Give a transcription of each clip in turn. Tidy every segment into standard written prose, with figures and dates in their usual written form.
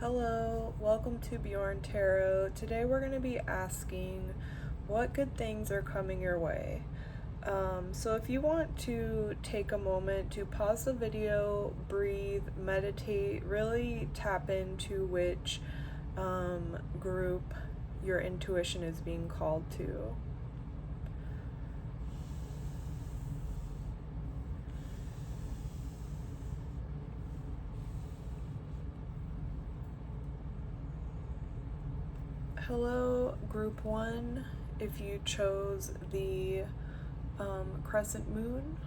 Hello, welcome to Bjorn Tarot. Today we're going to be asking what good things are coming your way. So if you want to take a moment to pause the video, breathe, meditate, really tap into which group your intuition is being called to. Hello, group 1. If you chose the crescent moon,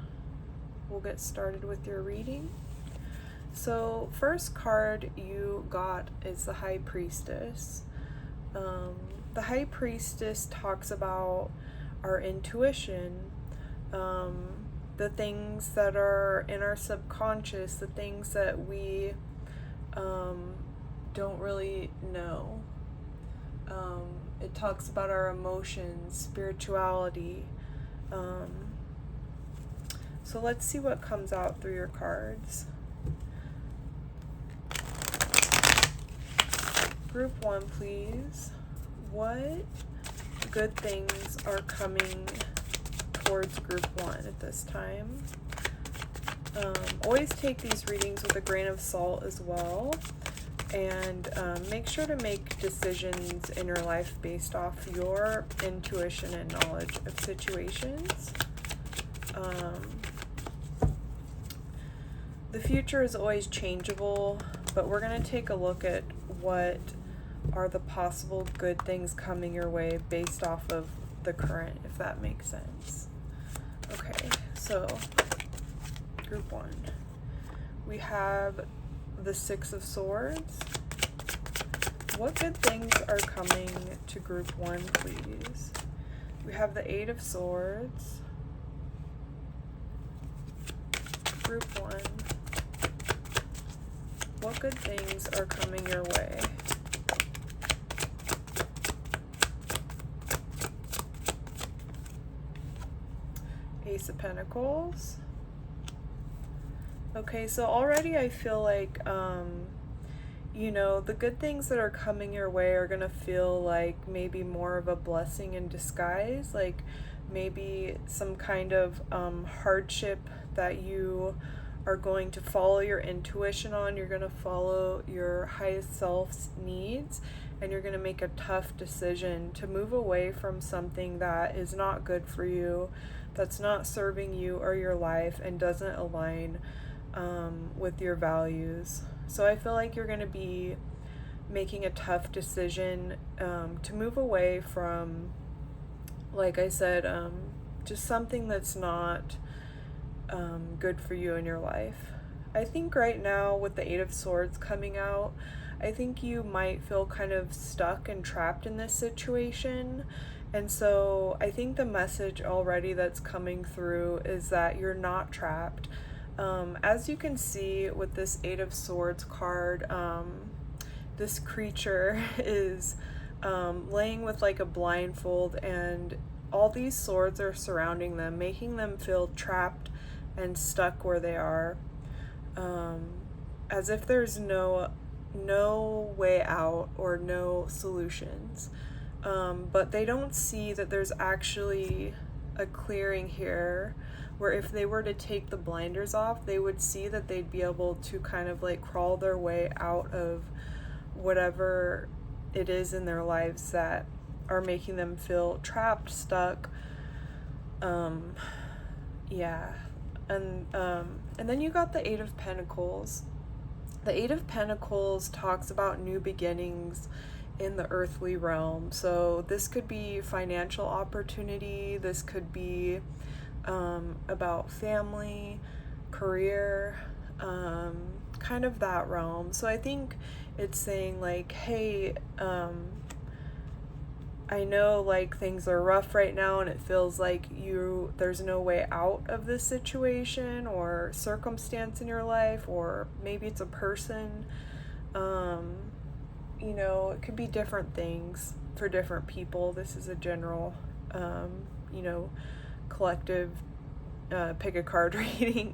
we'll get started with your reading. So first card you got is the High Priestess. The High Priestess talks about our intuition, the things that are in our subconscious, the things that we don't really know. It talks about our emotions, spirituality. So let's see what comes out through your cards. Group 1, please. What good things are coming towards group 1 at this time? Always take these readings with a grain of salt as well. And make sure to make decisions in your life based off your intuition and knowledge of situations. The future is always changeable, but we're going to take a look at what are the possible good things coming your way based off of the current, if that makes sense. Okay, so group 1. We have the Six of Swords. What good things are coming to group 1, please? We have the Eight of Swords. Group 1. What good things are coming your way? Ace of Pentacles. Okay, so already I feel like, the good things that are coming your way are going to feel like maybe more of a blessing in disguise, like maybe some kind of hardship that you are going to follow your intuition on. You're going to follow your highest self's needs, and you're going to make a tough decision to move away from something that is not good for you, that's not serving you or your life, and doesn't align with your values. So I feel like you're going to be making a tough decision to move away from, like I said, just something that's not good for you in your life. I think right now with the Eight of Swords coming out, I think you might feel kind of stuck and trapped in this situation. And so I think the message already that's coming through is that you're not trapped. As you can see with this Eight of Swords card, this creature is laying with like a blindfold, and all these swords are surrounding them, making them feel trapped and stuck where they are, as if there's no way out or no solutions. But they don't see that there's actually a clearing here, where if they were to take the blinders off, they would see that they'd be able to kind of like crawl their way out of whatever it is in their lives that are making them feel trapped, stuck. Yeah. And then you got the Eight of Pentacles. The Eight of Pentacles talks about new beginnings in the earthly realm. So this could be financial opportunity, this could be about family, career, kind of that realm. So I think it's saying like, hey, I know like things are rough right now and it feels like there's no way out of this situation or circumstance in your life, or maybe it's a person. It could be different things for different people. This is a general collective pick a card reading,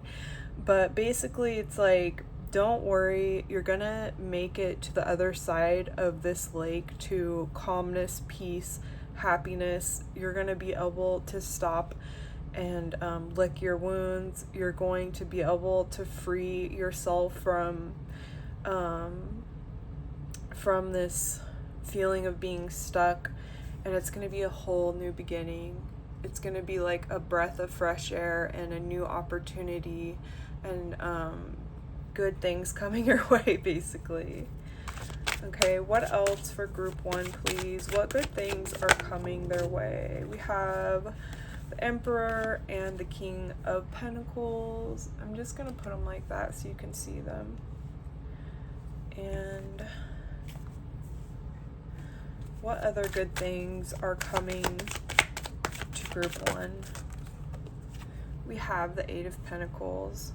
but basically it's like don't worry, you're gonna make it to the other side of this lake to calmness, peace, happiness. You're gonna be able to stop and lick your wounds. You're going to be able to free yourself from this feeling of being stuck, and it's going to be a whole new beginning. It's going to be like a breath of fresh air and a new opportunity, and good things coming your way, basically. Okay, what else for group 1, please? What good things are coming their way? We have the Emperor and the King of Pentacles. I'm just going to put them like that so you can see them. And what other good things are coming to group 1? We have the Eight of Pentacles.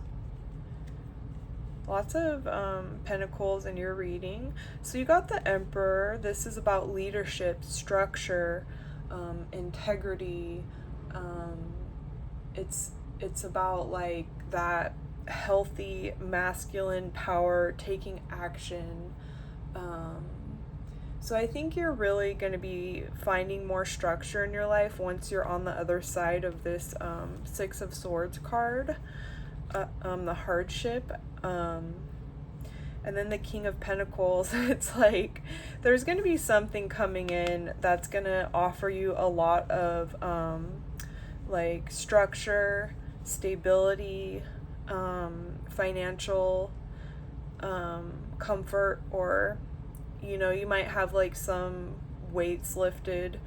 Lots of pentacles in your reading. So you got the Emperor. This is about leadership, structure, integrity. It's about like that healthy masculine power, taking action. So I think you're really going to be finding more structure in your life once you're on the other side of this Six of Swords card, the hardship. And then the King of Pentacles, it's like there's going to be something coming in that's going to offer you a lot of like structure, stability, financial comfort, or you might have like some weights lifted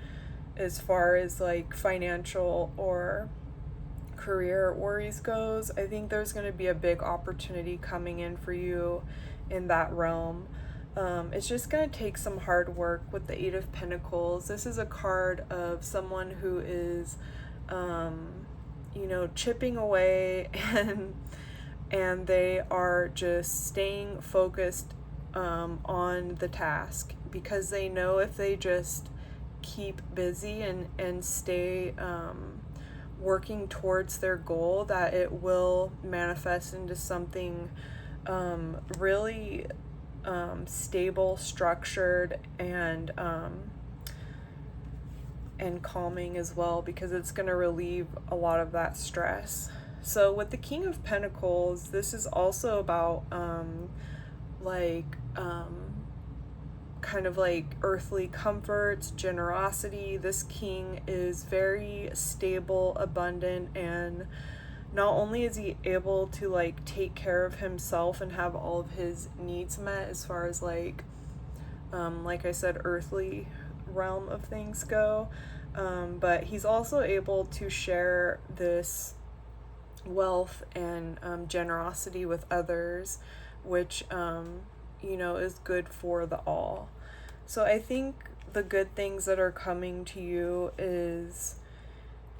as far as like financial or career worries goes. I think there's going to be a big opportunity coming in for you in that realm. It's just going to take some hard work with the Eight of Pentacles. This is a card of someone who is chipping away, and they are just staying focused on the task, because they know if they just keep busy and stay working towards their goal, that it will manifest into something really stable, structured, and calming as well, because it's going to relieve a lot of that stress. So with the King of Pentacles, this is also about kind of like earthly comforts, generosity. This king is very stable, abundant, and not only is he able to like take care of himself and have all of his needs met as far as like I said, earthly realm of things go, but he's also able to share this wealth and generosity with others, which is good for the all. So I think the good things that are coming to you is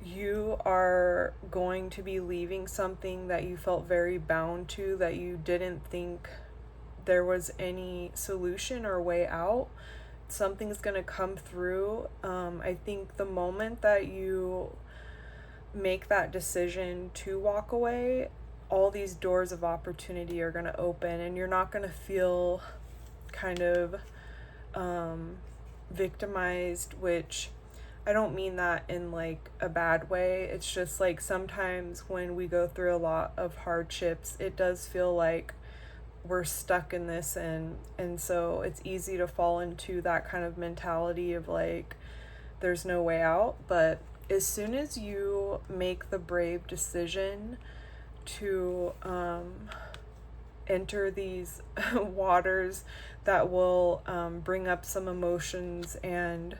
you are going to be leaving something that you felt very bound to, that you didn't think there was any solution or way out. Something's going to come through. I think the moment that you make that decision to walk away, all these doors of opportunity are going to open, and you're not going to feel kind of victimized, which I don't mean that in like a bad way. It's just like sometimes when we go through a lot of hardships, it does feel like we're stuck in this, and so it's easy to fall into that kind of mentality of like there's no way out. But as soon as you make the brave decision to enter these waters that will bring up some emotions, and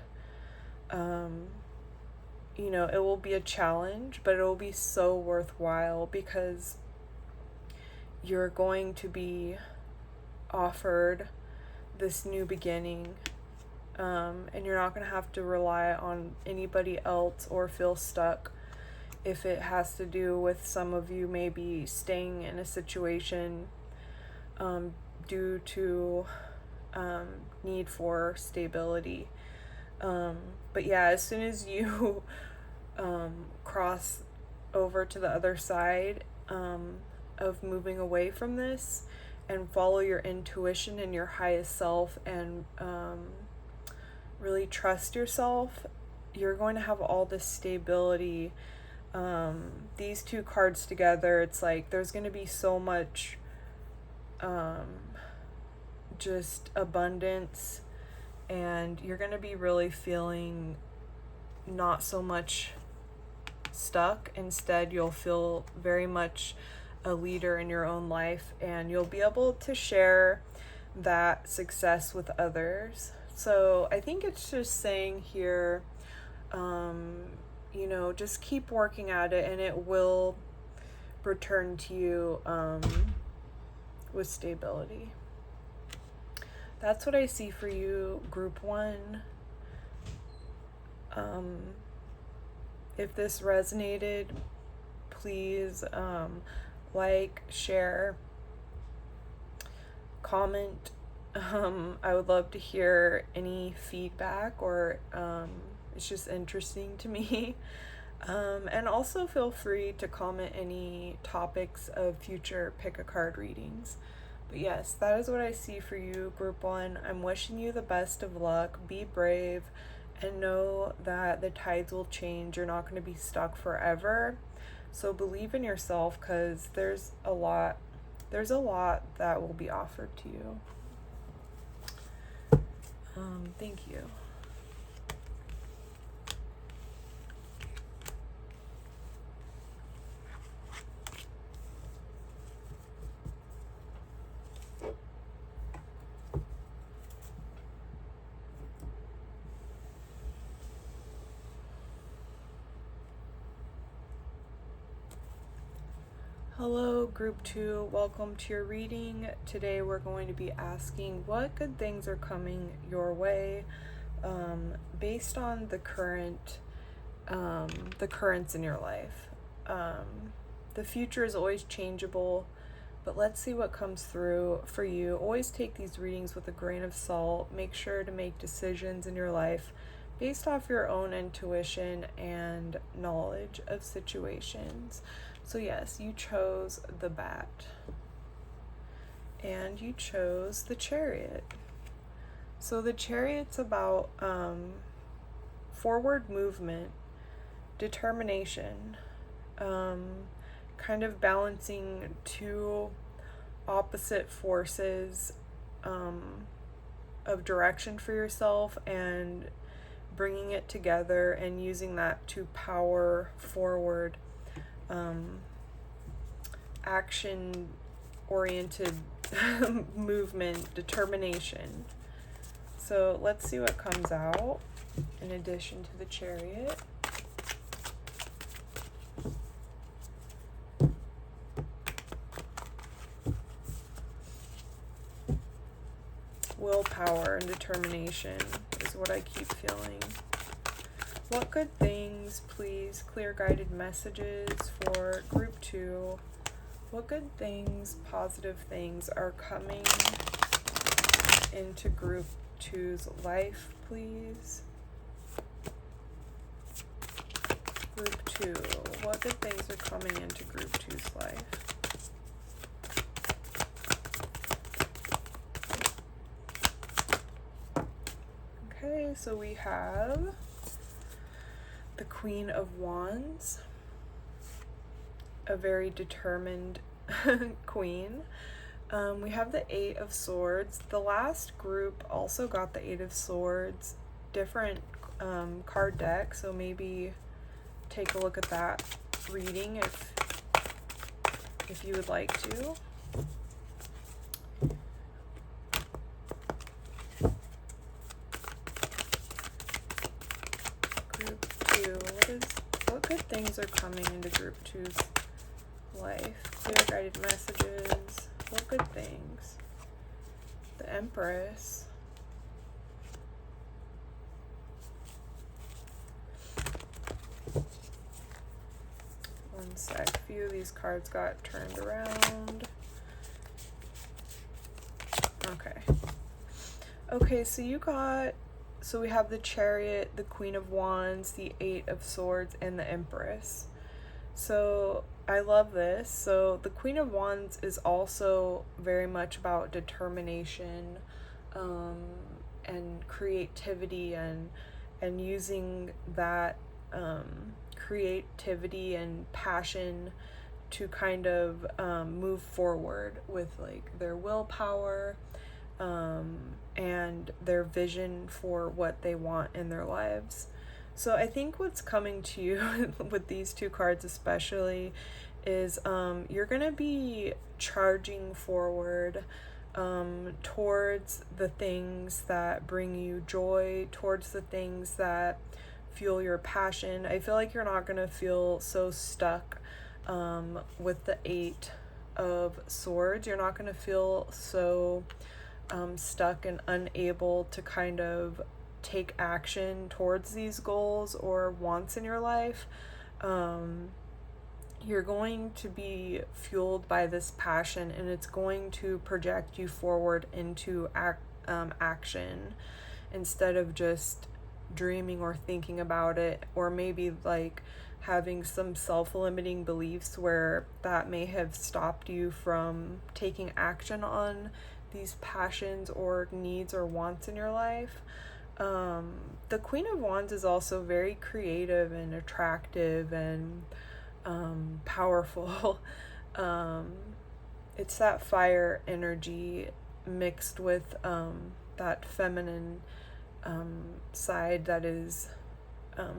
it will be a challenge, but it will be so worthwhile, because you're going to be offered this new beginning, and you're not going to have to rely on anybody else or feel stuck if it has to do with some of you maybe staying in a situation due to need for stability. But yeah, as soon as you cross over to the other side of moving away from this, and follow your intuition and your highest self, and really trust yourself, you're going to have all this stability. These two cards together, it's like there's going to be so much just abundance, and you're going to be really feeling not so much stuck. Instead, you'll feel very much a leader in your own life, and you'll be able to share that success with others. So I think it's just saying here, you know, just keep working at it, and it will return to you with stability. That's what I see for you, group 1. If this resonated, please like, share, comment. I would love to hear any feedback, or it's just interesting to me. And also feel free to comment any topics of future pick a card readings. But yes, that is what I see for you, group 1. I'm wishing you the best of luck. Be brave, and know that the tides will change. You're not going to be stuck forever. So believe in yourself, because there's a lot that will be offered to you. Thank you. Hello, group 2. Welcome to your reading. Today we're going to be asking what good things are coming your way based on the currents in your life. The future is always changeable, but let's see what comes through for you. Always take these readings with a grain of salt. Make sure to make decisions in your life based off your own intuition and knowledge of situations. So yes, you chose the Bat, and you chose the Chariot. So the Chariot's about forward movement, determination, kind of balancing two opposite forces of direction for yourself, and bringing it together and using that to power forward. Action-oriented movement, determination. So let's see what comes out in addition to the Chariot. Willpower and determination is what I keep feeling. What good things, please, clear guided messages for group 2. What good things, positive things are coming into group 2's life, please? Group 2, what good things are coming into group 2's life? Okay, so we have the Queen of Wands, a very determined queen. We have the 8 of Swords. The last group also got the 8 of Swords, different card deck, so maybe take a look at that reading if you would like to. Group 2, what good things are coming into group 2's life? Clear guided messages. What good things? The Empress. One sec. A few of these cards got turned around. Okay, so we have the Chariot, the Queen of Wands, the 8 of Swords, and the Empress. So I love this. So the Queen of Wands is also very much about determination, and creativity, and using that creativity and passion to kind of move forward with like their willpower, and their vision for what they want in their lives. So I think what's coming to you with these two cards especially is you're going to be charging forward towards the things that bring you joy, towards the things that fuel your passion. I feel like you're not going to feel so stuck with the Eight of Swords. You're not going to feel so stuck and unable to kind of take action towards these goals or wants in your life. You're going to be fueled by this passion, and it's going to project you forward into action instead of just dreaming or thinking about it, or maybe like having some self-limiting beliefs where that may have stopped you from taking action on these passions or needs or wants in your life. The Queen of Wands is also very creative and attractive and powerful. It's that fire energy mixed with that feminine side that is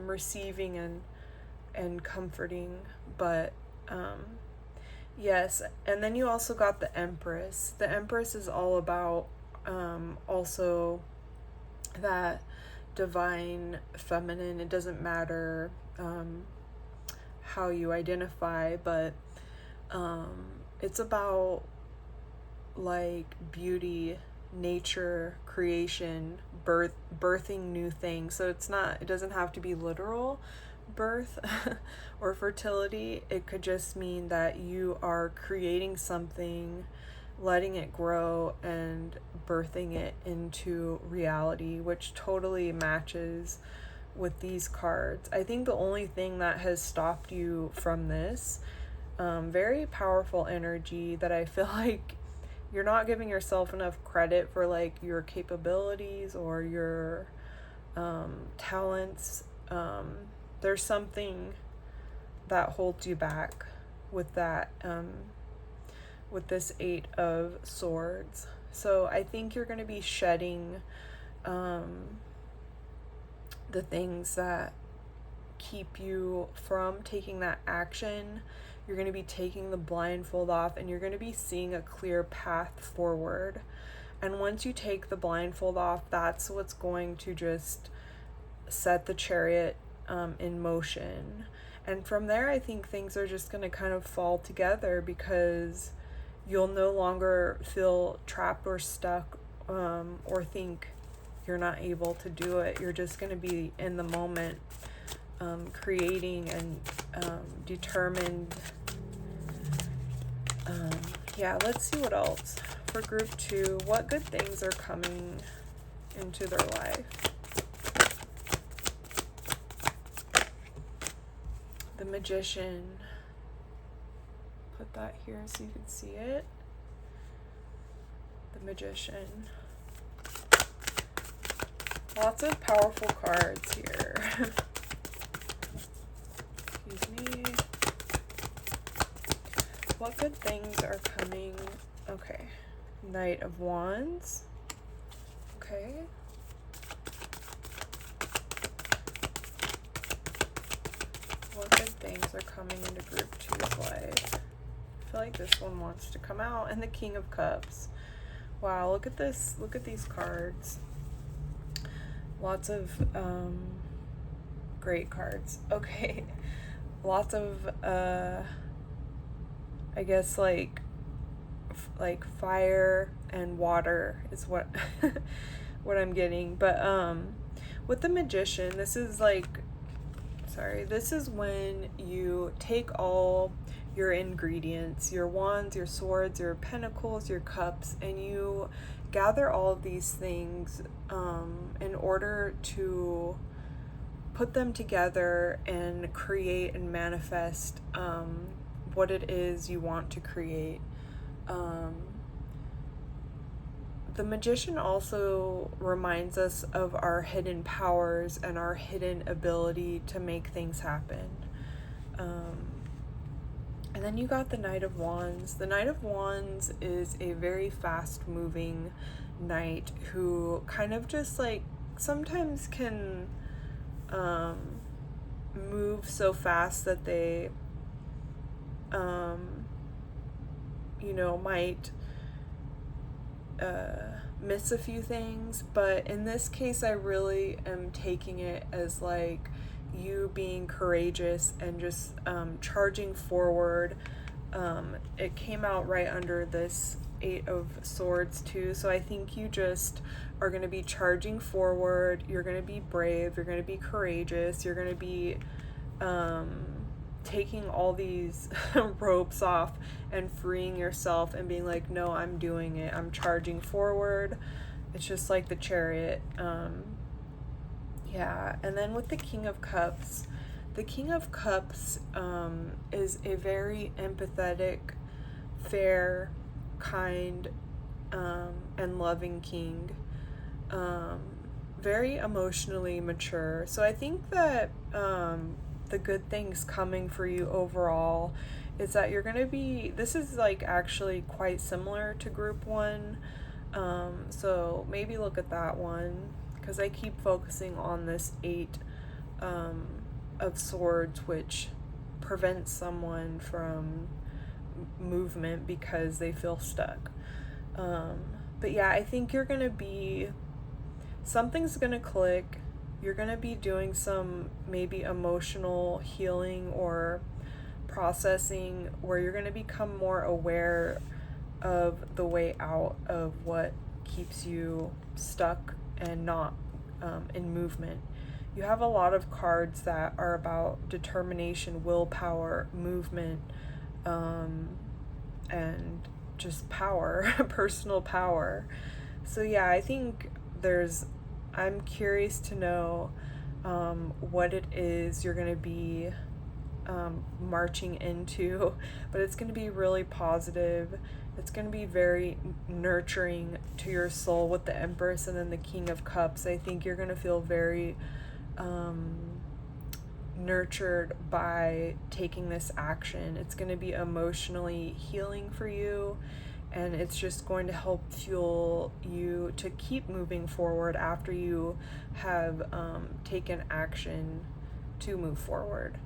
receiving and comforting. But yes, and then you also got the Empress. The Empress is all about also that divine feminine. It doesn't matter how you identify, but it's about like beauty, nature, creation, birthing new things. So it doesn't have to be literal birth or fertility. It could just mean that you are creating something, letting it grow, and birthing it into reality, which totally matches with these cards. I think the only thing that has stopped you from this, very powerful energy that I feel like you're not giving yourself enough credit for, like your capabilities or your talents. There's something that holds you back with that, with this Eight of Swords. So I think you're going to be shedding the things that keep you from taking that action. You're going to be taking the blindfold off, and you're going to be seeing a clear path forward. And once you take the blindfold off, that's what's going to just set the chariot in motion. And from there, I think things are just going to kind of fall together, because you'll no longer feel trapped or stuck, or think you're not able to do it. You're just going to be in the moment, creating and determined. Yeah, let's see what else. For group 2, what good things are coming into their life? The Magician. Put that here so you can see it. The Magician. Lots of powerful cards here. Excuse me. What good things are coming? Okay. Knight of Wands. Okay. What good things are coming into group 2's life? I feel like this one wants to come out. And the King of Cups. Wow, look at this. Look at these cards. Lots of great cards. Okay. Lots of I guess like fire and water is what what I'm getting. But with the Magician, this is when you take all your ingredients, your wands, your swords, your pentacles, your cups, and you gather all of these things in order to put them together and create and manifest what it is you want to create. The Magician also reminds us of our hidden powers and our hidden ability to make things happen. And then you got the Knight of Wands. The Knight of Wands is a very fast-moving knight who kind of just like sometimes can move so fast that they might miss a few things, but in this case I really am taking it as like you being courageous and just charging forward. It came out right under this Eight of Swords too, so I think you just are going to be charging forward. You're going to be brave, you're going to be courageous, you're going to be taking all these ropes off and freeing yourself and being like, no, I'm doing it, I'm charging forward. It's just like the Chariot. And then with the King of Cups, the King of Cups is a very empathetic, fair, kind, and loving king. Very emotionally mature. So I think that the good things coming for you overall is that you're going to be, this is like actually quite similar to group 1. So maybe look at that one, because I keep focusing on this 8 of Swords, which prevents someone from movement because they feel stuck. But yeah, I think you're gonna be, something's gonna click. You're gonna be doing some maybe emotional healing or processing where you're gonna become more aware of the way out of what keeps you stuck and not in movement. You have a lot of cards that are about determination, willpower, movement, and just power, personal power. So yeah, I think I'm curious to know what it is you're going to be marching into, but it's going to be really positive. It's going to be very nurturing to your soul with the Empress and then the King of Cups. I think you're going to feel very nurtured by taking this action. It's going to be emotionally healing for you, and it's just going to help fuel you to keep moving forward after you have taken action to move forward.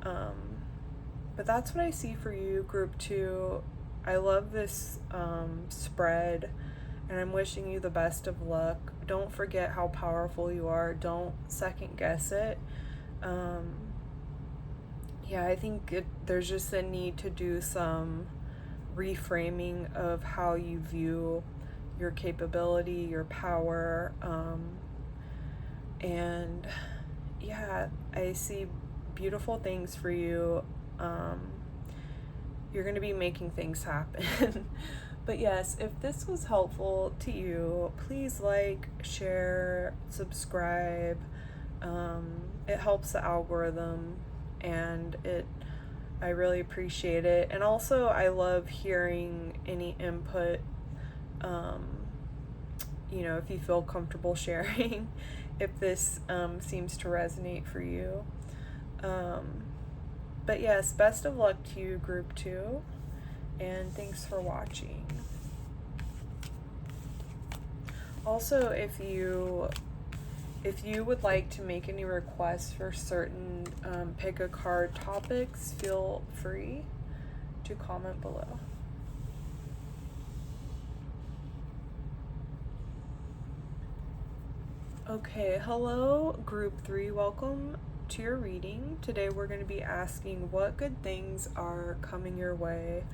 But that's what I see for you, group 2. I love this spread, and I'm wishing you the best of luck. Don't forget how powerful you are. Don't second guess it. I think there's just a need to do some reframing of how you view your capability, your power, and yeah, I see beautiful things for you. You're going to be making things happen. But yes, if this was helpful to you, please like, share, subscribe. It helps the algorithm, and I really appreciate it. And also, I love hearing any input, if you feel comfortable sharing, if this seems to resonate for you. But yes, best of luck to you, group 2, and thanks for watching. Also, if you would like to make any requests for certain pick a card topics, feel free to comment below. Okay, hello group 3, welcome to your reading. Today we're going to be asking what good things are coming your way.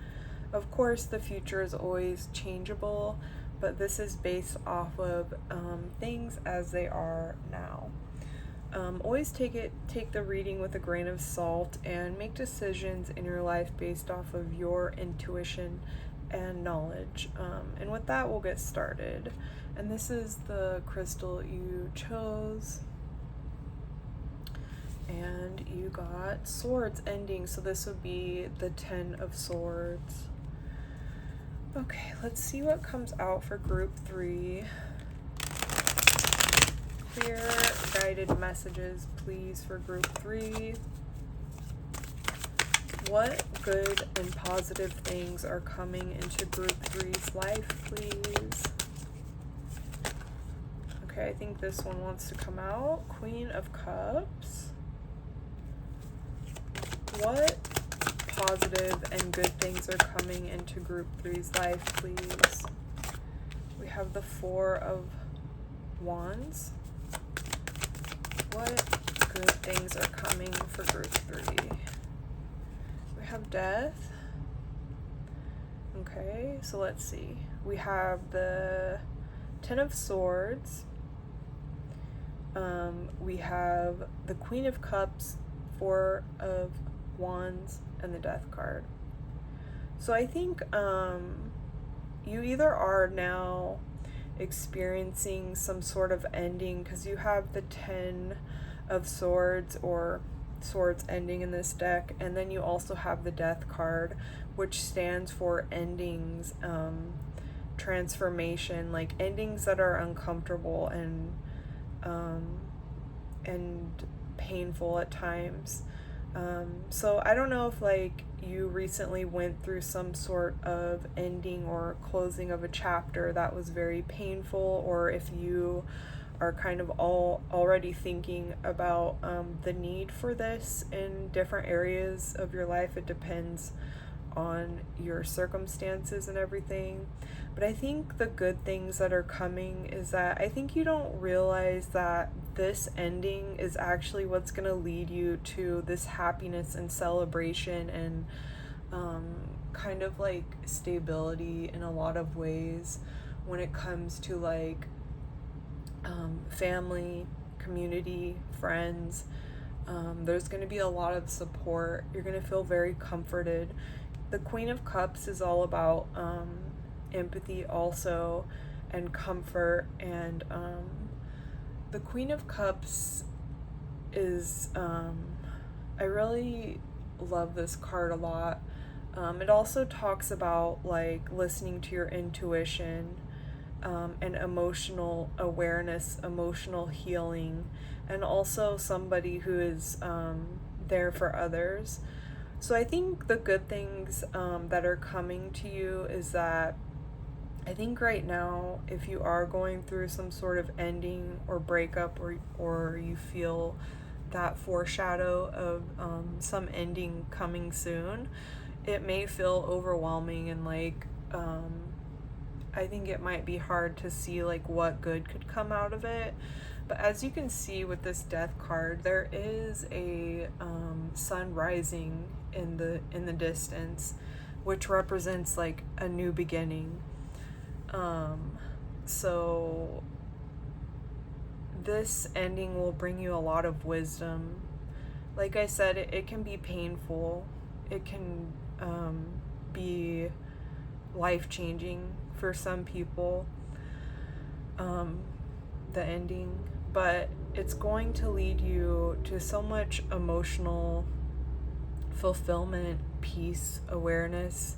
Of course, the future is always changeable, but this is based off of things as they are now. Always take the reading with a grain of salt and make decisions in your life based off of your intuition and knowledge. And with that, we'll get started. And this is the crystal you chose. And you got swords ending, so this would be the 10 of swords. Okay, let's see what comes out for group 3. Clear guided messages, please, for group 3. What good and positive things are coming into group 3's life, please? Okay, I think this one wants to come out. Queen of Cups. What positive and good things are coming into group 3's life, please? We have the 4 of Wands. What good things are coming for group 3? We have Death. Okay, so let's see. We have the 10 of Swords. We have the Queen of Cups, 4 of Wands, and the Death card. So I think you either are now experiencing some sort of ending, because you have the 10 of Swords, or swords ending in this deck, and then you also have the Death card, which stands for endings, transformation, like endings that are uncomfortable and painful at times. So I don't know if like you recently went through some sort of ending or closing of a chapter that was very painful, or if you are kind of already thinking about the need for this in different areas of your life. It depends on your circumstances and everything. But I think the good things that are coming is that I think you don't realize that this ending is actually what's going to lead you to this happiness and celebration and kind of like stability in a lot of ways when it comes to like family, community, friends. There's going to be a lot of support. You're going to feel very comforted. The Queen of Cups is all about empathy also, and comfort, and the Queen of Cups is I really love this card a lot. It also talks about like listening to your intuition, and emotional awareness, emotional healing, and also somebody who is there for others. So I think the good things that are coming to you is that I think right now, if you are going through some sort of ending or breakup, or you feel that foreshadow of some ending coming soon, it may feel overwhelming, and like I think it might be hard to see like what good could come out of it. But as you can see with this Death card, there is a sun rising in the distance, which represents like a new beginning. So this ending will bring you a lot of wisdom. Like I said, it can be painful. It can be life-changing for some people, the ending, but it's going to lead you to so much emotional fulfillment, peace, awareness,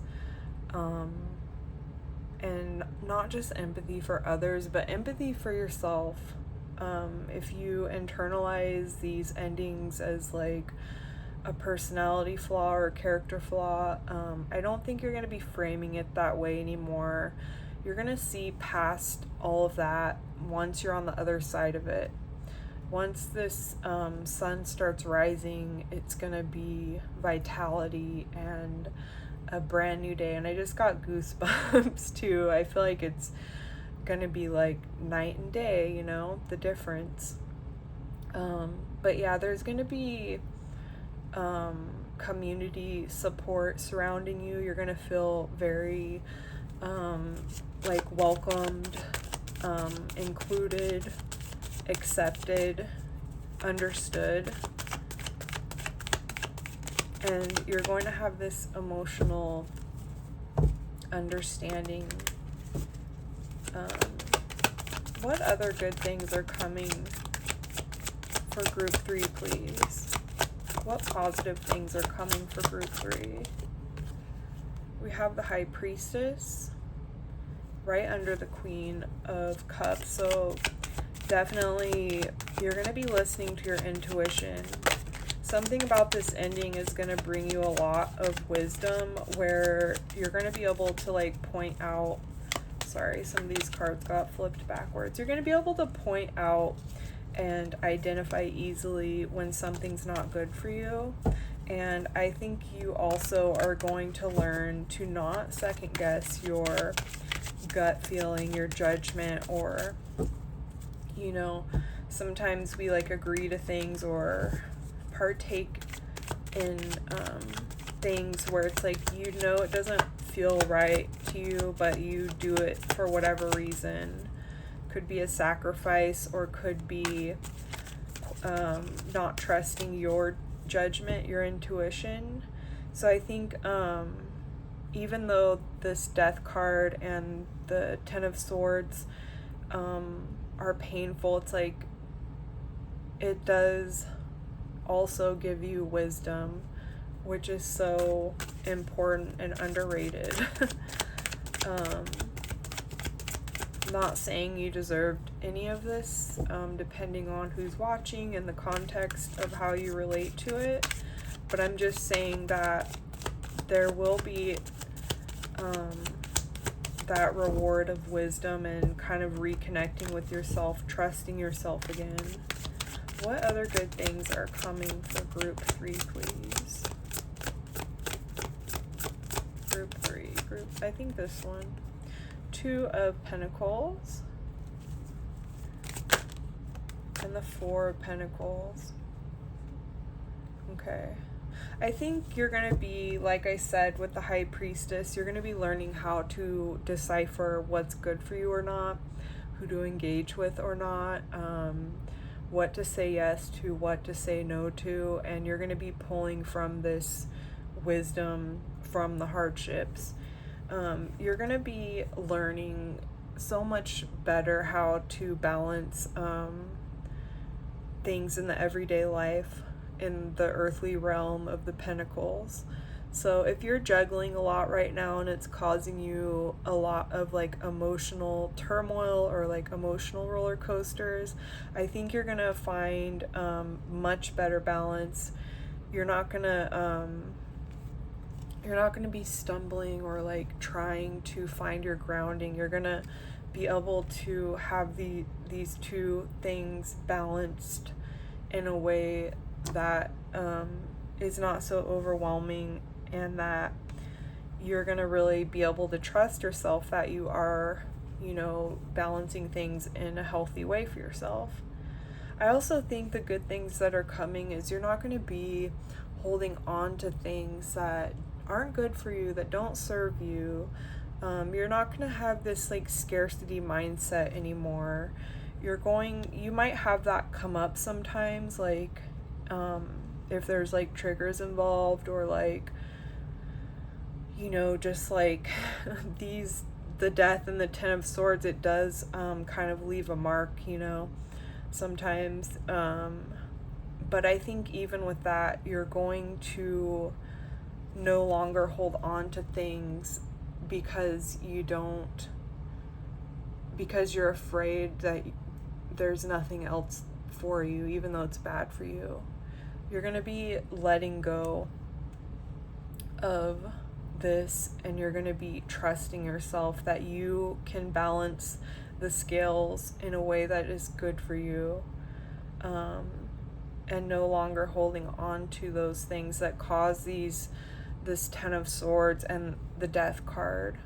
and not just empathy for others, but empathy for yourself. If you internalize these endings as like a personality flaw or a character flaw, I don't think you're going to be framing it that way anymore. You're going to see past all of that once you're on the other side of it. Once this sun starts rising, it's going to be vitality and a brand new day. And I just got goosebumps too. I feel like it's going to be like night and day, you know, the difference. But yeah, there's going to be community support surrounding you. You're going to feel very like welcomed, included, accepted, understood, and you're going to have this emotional understanding. What other good things are coming for group 3, please? what positive things are coming for group 3? We have the High Priestess right under the Queen of Cups. So definitely you're going to be listening to your intuition. Something about this ending is going to bring you a lot of wisdom, where you're going to be able to like point out, sorry, some of these cards got flipped backwards. You're going to be able to point out and identify easily when something's not good for you. And I think you also are going to learn to not second guess your gut feeling, your judgment, or, you know, sometimes we like agree to things or partake in things where it's like, you know, it doesn't feel right to you, but you do it for whatever reason. Could be a sacrifice, or could be not trusting your judgment, your intuition. So I think even though this Death card and the Ten of Swords are painful, it's like it does also give you wisdom, which is so important and underrated. Not saying you deserved any of this, depending on who's watching and the context of how you relate to it, but I'm just saying that there will be that reward of wisdom and kind of reconnecting with yourself, trusting yourself again. What other good things are coming for group 3, please? Group 3, I think this one. 2 of Pentacles and the 4 of Pentacles. Okay. I think you're going to be, like I said, with the High Priestess, you're going to be learning how to decipher what's good for you or not, who to engage with or not, what to say yes to, what to say no to, and you're going to be pulling from this wisdom from the hardships. You're going to be learning so much better how to balance things in the everyday life, in the earthly realm of the Pentacles. So if you're juggling a lot right now and it's causing you a lot of like emotional turmoil or like emotional roller coasters, I think you're gonna find much better balance. You're not gonna be stumbling or like trying to find your grounding. You're gonna be able to have these two things balanced in a way that is not so overwhelming, and that you're gonna really be able to trust yourself that you are, you know, balancing things in a healthy way for yourself. I also think the good things that are coming is you're not going to be holding on to things that aren't good for you, that don't serve you. You're not going to have this like scarcity mindset anymore. You might have that come up sometimes, like if there's like triggers involved, or like, you know, just like the Death and the Ten of Swords, it does kind of leave a mark, you know, sometimes. But I think even with that, you're going to no longer hold on to things because you're afraid that there's nothing else for you, even though it's bad for you. You're going to be letting go of this, and you're going to be trusting yourself that you can balance the scales in a way that is good for you, and no longer holding on to those things that cause this Ten of Swords and the Death card.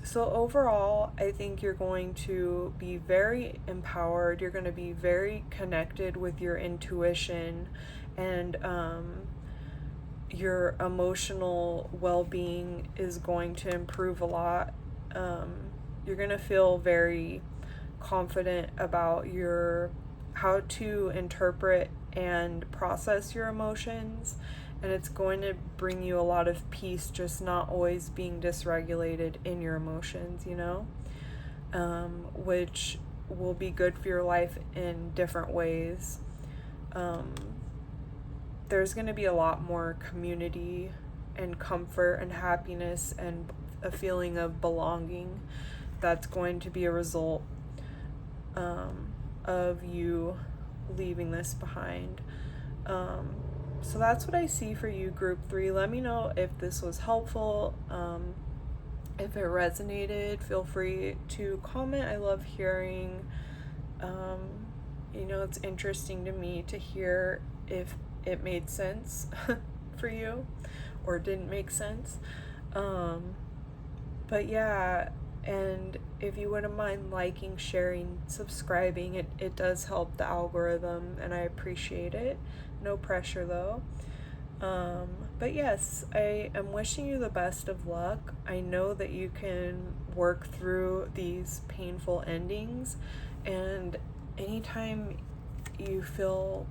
So overall, I think you're going to be very empowered. You're going to be very connected with your intuition, and your emotional well-being is going to improve a lot. You're going to feel very confident about how to interpret and process your emotions, and it's going to bring you a lot of peace, just not always being dysregulated in your emotions, you know, which will be good for your life in different ways. there's going to be a lot more community and comfort and happiness and a feeling of belonging that's going to be a result of you leaving this behind. So that's what I see for you, group 3. Let me know if this was helpful. If it resonated, feel free to comment. I love hearing, it's interesting to me to hear if it made sense for you or didn't make sense. But yeah, and if you wouldn't mind liking, sharing, subscribing, it does help the algorithm, and I appreciate it. No pressure though. But yes, I am wishing you the best of luck. I know that you can work through these painful endings, and anytime you feel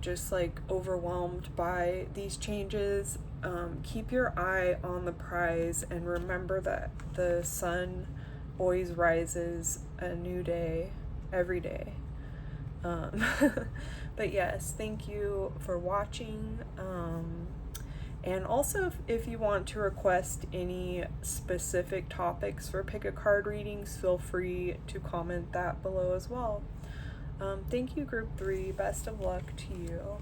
just like overwhelmed by these changes, keep your eye on the prize and remember that the sun always rises a new day every day. But yes, thank you for watching. And also, if you want to request any specific topics for pick a card readings, feel free to comment that below as well. Thank you, group 3. Best of luck to you.